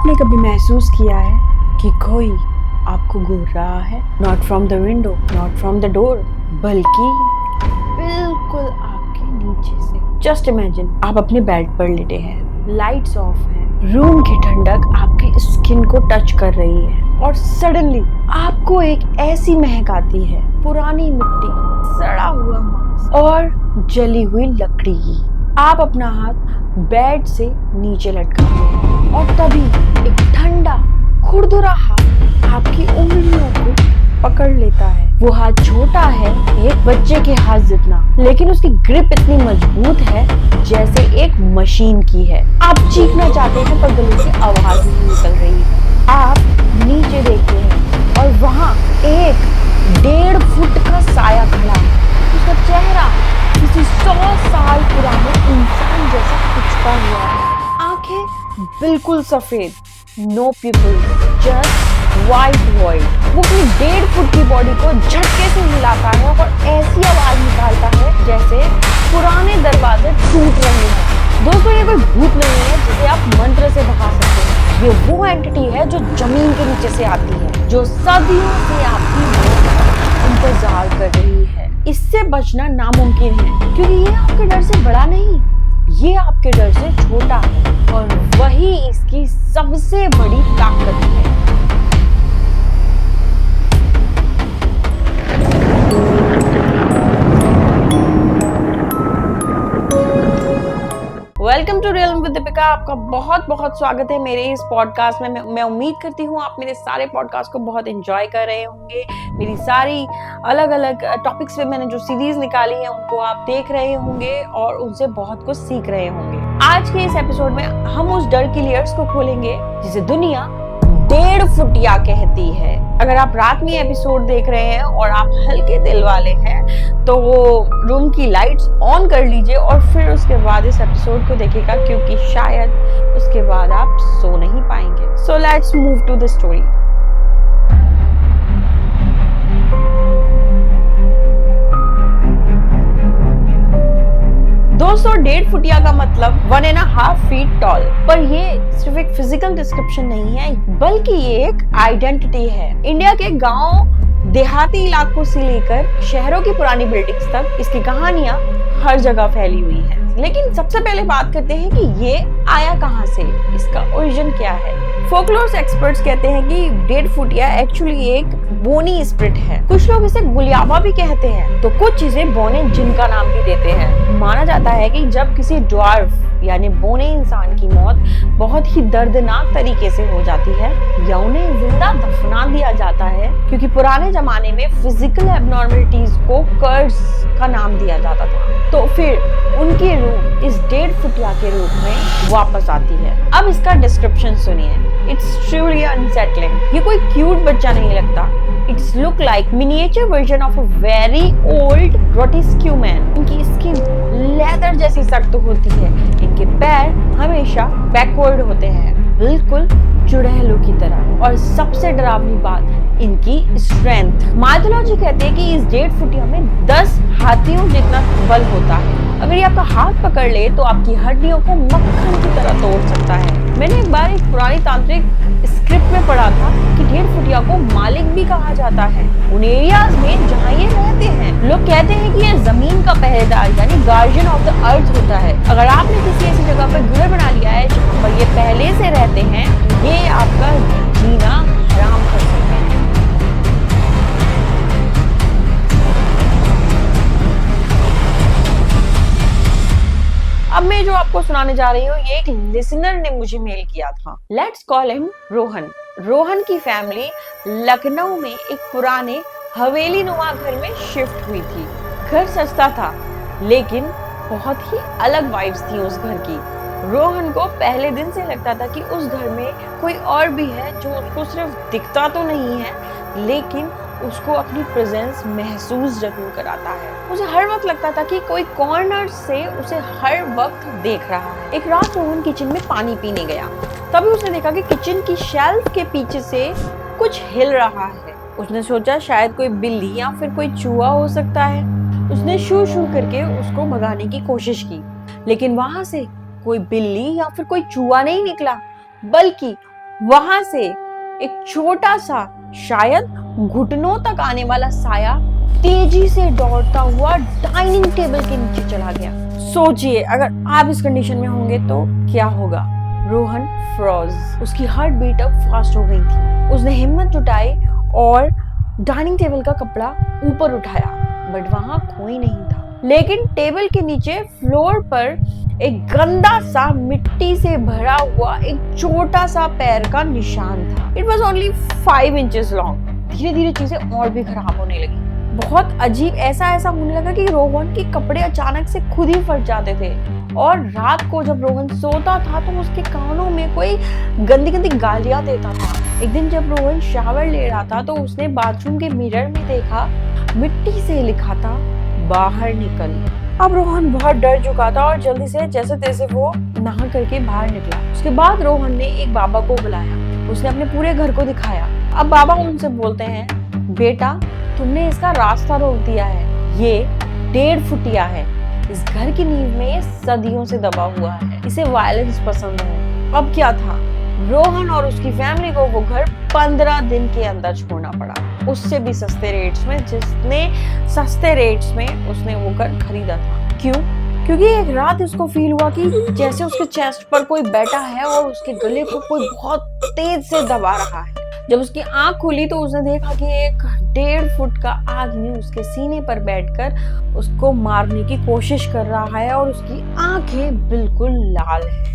आपने कभी महसूस किया है कि कोई आपको घूर रहा है? Not from the window, not from the door, बल्कि बिल्कुल आपके नीचे से। जस्ट इमेजिन, आप अपने बेड पर लेटे हैं, लाइट्स ऑफ हैं, रूम की ठंडक आपकी स्किन को टच कर रही है और सडनली आपको एक ऐसी महक आती है, पुरानी मिट्टी, सड़ा हुआ मांस और जली हुई लकड़ी की। आप अपना हाथ बेड से नीचे लटकाते हैं और तभी एक ठंडा खुरदुरा हाथ आपकी उंगलियों को पकड़ लेता है। वो हाथ छोटा है, एक बच्चे के हाथ जितना, लेकिन उसकी ग्रिप इतनी मजबूत है जैसे एक मशीन की है। आप चीखना चाहते हैं पर गले से आवाज नहीं निकल रही है। आप नीचे देखते हैं और वहां एक 1.5 फुट का साया खड़ा है। उसका चेहरा किसी 100 साल पुराने इंसान जैसा कुचका हुआ है। आंखें बिल्कुल सफेद, know people, just white void. वो अपनी 1.5 फुट की बॉडी को झटके से हिलाता है और ऐसी आवाज निकालता है जैसे पुराने दरवाजे टूट रहे हैं। दोस्तों, ये कोई भूत नहीं है जिसे आप मंत्र से भगा सकते हैं। ये वो एंटिटी है जो जमीन के नीचे से आती है, जो सदियों से आपकी मौत का इंतजार कर रही है। इससे बचना नामुमकिन है क्योंकि ये आपके डर से बड़ा नहीं, ये आपके डर से छोटा है और वही इसकी सबसे बड़ी ताकत है। Welcome to real with Deepika. आपका बहुत बहुत स्वागत है मेरे इस पॉडकास्ट में। मैं उम्मीद करती हूँ आप मेरे सारे पॉडकास्ट को बहुत एंजॉय कर रहे होंगे। मेरी सारी अलग अलग टॉपिक्स पे मैंने जो सीरीज निकाली है उनको आप देख रहे होंगे और उनसे बहुत कुछ सीख रहे होंगे। आज के इस एपिसोड में हम उस डर की लेयर्स को खोलेंगे जिसे दुनिया 1.5 फुटिया कहती है। अगर आप रात में एपिसोड देख रहे हैं और आप हल्के दिल वाले हैं तो वो रूम की लाइट्स ऑन कर लीजिए और फिर उसके बाद इस एपिसोड को देखिएगा, क्योंकि शायद उसके बाद आप सो नहीं पाएंगे। So let's move to the story. दोस्तों, 1.5 फुटिया का मतलब 1.5 फीट टॉल। पर ये सिर्फ एक फिजिकल डिस्क्रिप्शन नहीं है, बल्कि ये एक आइडेंटिटी है। इंडिया के गांव देहाती इलाकों से लेकर शहरों की पुरानी बिल्डिंग्स तक इसकी कहानियां हर जगह फैली हुई हैं। लेकिन सबसे पहले बात करते हैं कि ये आया कहां से, इसका ओरिजिन क्या है। फोकलोर एक्सपर्ट्स कहते हैं कि 1.5 फुटिया एक्चुअली एक बोनी स्पिरिट है। कुछ लोग इसे गुलियाबा भी कहते हैं, तो कुछ चीजें बोने जिन का नाम भी देते हैं। माना जाता है कि जब किसी ड्वार्फ यानी बोने इंसान की मौत बहुत ही दर्दनाक तरीके से हो जाती है या उन्हें जिंदा दफना दिया जाता है, क्योंकि पुराने जमाने में फिजिकल एबनॉर्मलिटीज को कर्स का नाम दिया जाता था, तो फिर उनकी रूह इस 1.5 फुटिया के रूप में वापस आती है। अब इसका डिस्क्रिप्शन सुनिए। It's truly unsettling. ये कोई क्यूट बच्चा नहीं लगता। It's look like miniature version of a very old grotesque man. इनकी स्किन लेदर जैसी सख्त होती है। इनके पैर हमेशा बैकवर्ड होते हैं, बिल्कुल चुड़ैलों की तरह। और सबसे डरावनी बात, इनकी स्ट्रेंथ। माइथोलॉजी कहती है कि इस 1.5 फुटिया में 10 हाथियों जितना बल होता है। अगर ये आपका हाथ पकड़ ले तो आपकी हड्डियों को मक्खन की तरह तोड़ सकता है। मैंने एक बार एक पुरानी तांत्रिक स्क्रिप्ट में पढ़ा था कि 1.5 फुटिया को मालिक भी कहा जाता है उन एरियाज में जहाँ ये रहते हैं। लोग कहते हैं कि ये जमीन का पहरेदार यानी गार्जियन ऑफ द अर्थ होता है। अगर आपने किसी ऐसी जगह पर घर बना लिया है जहाँ पर ये पहले से रहते हैं, ये आपका जीना हराम कर सकते हैं। अब मैं जो आपको सुनाने जा रही हूँ ये एक लिसनर ने मुझे मेल किया था। Let's call him Rohan. Rohan की फैमिली लखनऊ में एक पुराने हवेली नुमा घर में शिफ्ट हुई थी। घर सस्ता था लेकिन बहुत ही अलग वाइब्स थी उस घर की। रोहन को पहले दिन से लगता था कि उस घर में कोई और भी है जो उसको सिर्फ दिखता तो नहीं है लेकिन उसको अपनी प्रेजेंस महसूस जरूर कराता है। उसे हर वक्त लगता था कि कोई कॉर्नर से उसे हर वक्त देख रहा है। एक रात रोहन किचन में पानी पीने गया, तभी उसने देखा कि किचन की शेल्फ के पीछे से कुछ हिल रहा है। उसने सोचा शायद कोई बिल्ली या फिर कोई चूहा हो सकता है। उसने शू शू करके उसको भगाने की कोशिश की, लेकिन वहां से कोई बिल्ली या फिर कोई चूहा नहीं निकला, बल्कि वहां से एक छोटा सा, शायद घुटनों तक आने वाला साया तेजी से दौड़ता हुआ डाइनिंग टेबल के नीचे चला गया। सोचिए अगर आप इस कंडीशन में होंगे तो क्या होगा। रोहन फ्रोज, उसकी हार्ट बीट अब फास्ट हो गई थी। उसने हिम्मत जुटाई और डाइनिंग टेबल का कपड़ा ऊपर उठाया, बट वहां कोई नहीं था। लेकिन टेबल के नीचे फ्लोर पर एक गंदा सा मिट्टी से भरा हुआ एक छोटा सा पैर का निशान था। It was only 5 inches long. धीरे धीरे चीजें और भी खराब होने लगी। बहुत अजीब ऐसा होने लगा कि रोहन के कपड़े अचानक से खुद ही फट जाते थे, और रात को जब रोहन सोता था तो उसके कानों में कोई गंदी गंदी गालियां देता था। एक दिन जब रोहन शावर ले रहा था तो उसने बाथरूम के मिरर में देखा, मिट्टी से लिखा था, बाहर निकल। अब रोहन बहुत डर चुका था और जल्दी से जैसे तैसे वो नहा करके बाहर निकला। उसके बाद रोहन ने एक बाबा को बुलाया। उसने अपने पूरे घर को दिखाया। अब बाबा उनसे बोलते हैं, बेटा तुमने इसका रास्ता रोक दिया है। ये 1.5 फुटिया है। इस घर की नींव में ये सदियों से दबा हुआ है। इसे वायलेंस पसंद है। अब क्या था, रोहन और उसकी फैमिली को वो घर 15 दिन के अंदर छोड़ना पड़ा, उससे भी सस्ते रेट्स में, जितने सस्ते रेट्स में उसने वो घर खरीदा था। क्यों? क्योंकि एक रात उसको फील हुआ कि जैसे उसके चेस्ट पर कोई बैठा है और उसके गले को कोई बहुत तेज से दबा रहा है। जब उसकी आंख खुली तो उसने देखा कि एक 1.5 फुट का आदमी उसके सीने पर बैठकर उसको मारने की कोशिश कर रहा है और उसकी आंखें बिल्कुल लाल हैं।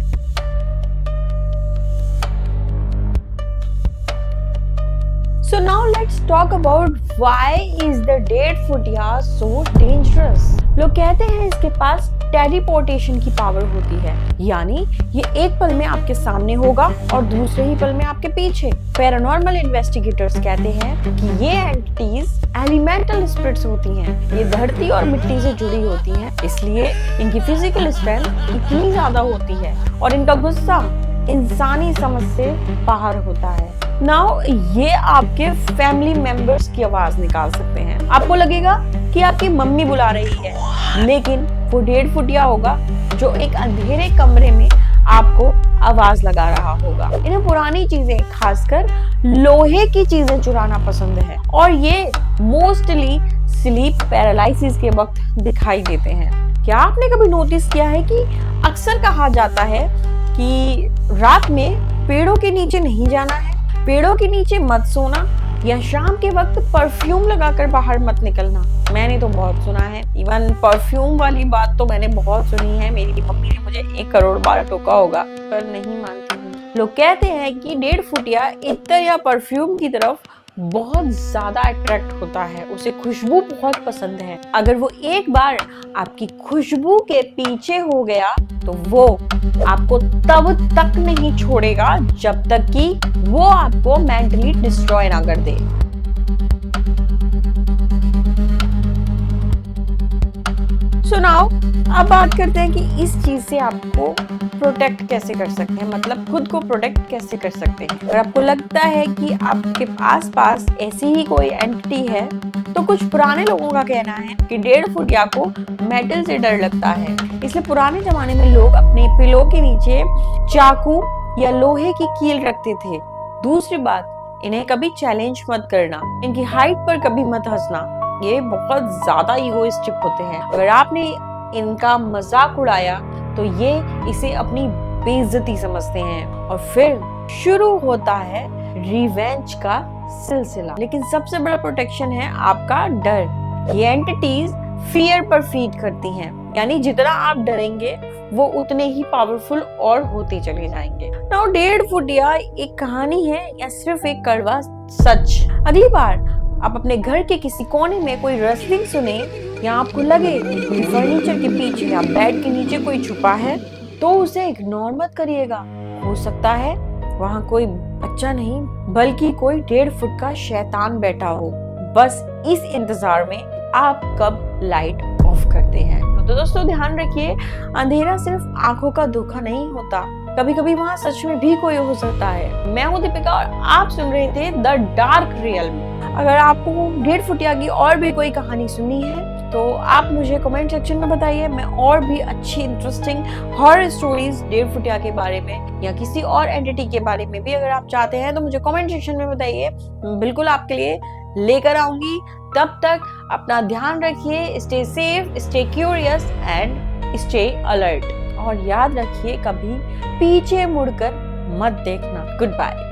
So now let's talk about why is the 1.5 फुटिया so dangerous? लोग कहते हैं इसके पास टेलीपोर्टेशन की पावर होती है, यानी ये एक पल में आपके सामने होगा और दूसरे ही पल में आपके पीछे। पैरानॉर्मल इन्वेस्टिगेटर्स कहते हैं कि ये एंटिटीज एलिमेंटल स्पिरिट्स होती हैं। ये धरती और मिट्टी से जुड़ी होती हैं, इसलिए इनकी फिजिकल स्ट्रेंथ इतनी ज्यादा होती है और इनका गुस्सा इंसानी समझ से बाहर होता है। नाउ ये आपके फैमिली मेंबर्स की आवाज निकाल सकते हैं। आपको लगेगा कि आपकी मम्मी बुला रही है, लेकिन वो 1.5 फुटिया होगा जो एक अंधेरे कमरे में आपको आवाज लगा रहा होगा। इन्हें पुरानी चीजें, खासकर लोहे की चीजें चुराना पसंद है और ये मोस्टली स्लीप पैरालिसिस के वक्त दिखाई देते हैं। क्या आपने कभी नोटिस किया है कि अक्सर कहा जाता है कि रात में पेड़ों के नीचे नहीं जाना है, पेड़ों के नीचे मत सोना, या शाम के वक्त परफ्यूम लगाकर बाहर मत निकलना? मैंने तो बहुत सुना है। इवन परफ्यूम वाली बात तो मैंने बहुत सुनी है। मेरी मम्मी ने मुझे 1 करोड़ बार टोका होगा, पर नहीं मानती हूँ। लोग कहते हैं कि 1.5 फुटिया इत्र या परफ्यूम की तरफ बहुत ज्यादा अट्रैक्ट होता है, उसे खुशबू बहुत पसंद है। अगर वो एक बार आपकी खुशबू के पीछे हो गया तो वो आपको तब तक नहीं छोड़ेगा जब तक कि वो आपको मेंटली डिस्ट्रॉय ना कर दे। सुनाओ, अब बात करते हैं कि इस चीज से आपको प्रोटेक्ट कैसे कर सकते हैं, मतलब खुद को प्रोटेक्ट कैसे कर सकते हैं। अगर आपको लगता है कि आपके आसपास ऐसी ही कोई एंटिटी है, तो कुछ पुराने लोगों का कहना है कि 1.5 फुटिया को मेटल से डर लगता है, इसलिए पुराने जमाने में लोग अपने पिलो के नीचे चाकू या लोहे की कील रखते थे। दूसरी बात, इन्हें कभी चैलेंज मत करना, इनकी हाइट पर कभी मत हंसना, ये बहुत ज्यादा ईगोइस्टिक होते हैं। अगर आपने इनका मजाक उड़ाया तो ये इसे अपनी बेइज्जती समझते हैं और फिर शुरू होता है रिवेंज का सिलसिला। लेकिन सबसे बड़ा प्रोटेक्शन है आपका डर। ये एंटिटीज फियर पर फीड करती हैं, यानी जितना आप डरेंगे वो उतने ही पावरफुल और होते चले जाएंगे। नाउ 1.5 फुटिया एक कहानी है या सिर्फ एक कड़वा सच? अगली बार आप अपने घर के किसी कोने में कोई रस्लिंग सुने या आपको लगे कि फर्नीचर के पीछे या बेड के नीचे कोई छुपा है, तो उसे इग्नोर मत करिएगा। हो सकता है वहाँ कोई बच्चा नहीं बल्कि कोई 1.5 फुट का शैतान बैठा हो। बस इस इंतजार में आप कब लाइट ऑफ करते हैं। तो दोस्तों ध्यान रखिए, अंधेरा सिर्फ आंखों का धोखा नहीं होता, कभी कभी वहाँ सच में भी कोई हो सकता है। मैं हूँ दीपिका और आप सुन रहे थे द डार्क रियल्म। अगर आपको 1.5 फुटिया की और भी कोई कहानी सुननी है तो आप मुझे कमेंट सेक्शन में बताइए, मैं और भी अच्छी इंटरेस्टिंग हॉरर स्टोरीज डेढ़फुटिया के बारे में या किसी और एंटिटी के बारे में भी अगर आप चाहते हैं तो मुझे कमेंट सेक्शन में बताइए, बिल्कुल आपके लिए लेकर आऊंगी। तब तक अपना ध्यान रखिए, stay safe, stay curious and stay alert, और याद रखिए कभी पीछे मुड़कर मत देखना। Good bye.